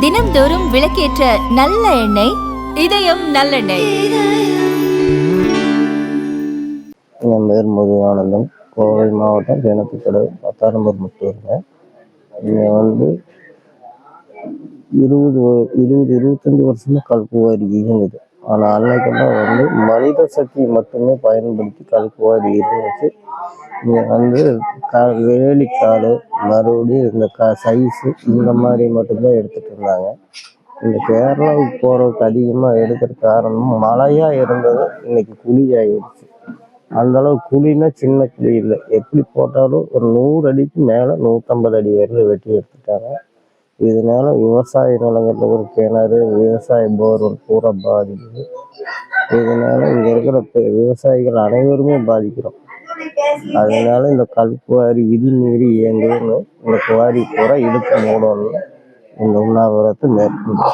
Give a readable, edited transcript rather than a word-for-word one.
தினம்தோறும் விளக்கேற்ற நல்ல எண்ணெய் இதயம் நல்லெண்ணெய். என் பேர் முருகானந்தம், கோவை மாவட்டம் கிணத்துக்கடவு 10 முட்டூருங்க. இங்கே 25 வருஷமா கல்குவாரி இயங்குது. ஆனால் அன்னைக்கெல்லாம் மனித சக்தி மட்டுமே பயன்படுத்தி கல்குவாரி இருந்துச்சு. இங்கே வேலிக்காடு மறுபடியும் இந்த சைஸு இந்த மாதிரி மட்டும்தான் எடுத்துகிட்டு இருந்தாங்க. இந்த கேரளாவுக்கு போகிறதுக்கு அதிகமாக எடுக்கிற காரணம் மழையாக இருந்தது. இன்னைக்கு குழி ஆகிடுச்சு. அந்தளவு குழினா சின்ன குழி இல்லை, எப்படி போட்டாலும் ஒரு 100 அடிக்கு மேலே 150 அடி வரையில் வெட்டி எடுத்துட்டாங்க. இதனால விவசாய நிலங்களில் ஒரு கிணறு, விவசாய போர்வெல் பூரா பாதிக்குது. இதனால இங்கே இருக்கிற விவசாயிகள் அனைவருமே பாதிக்கிறோம். அதனால இந்த கல்குவாரி விதி மீறி இயங்குதுன்னு இந்த குவாரி பூரா இழுத்து மூடணும்னு இந்த உண்ணாவிரத்தை மேற்கொண்டு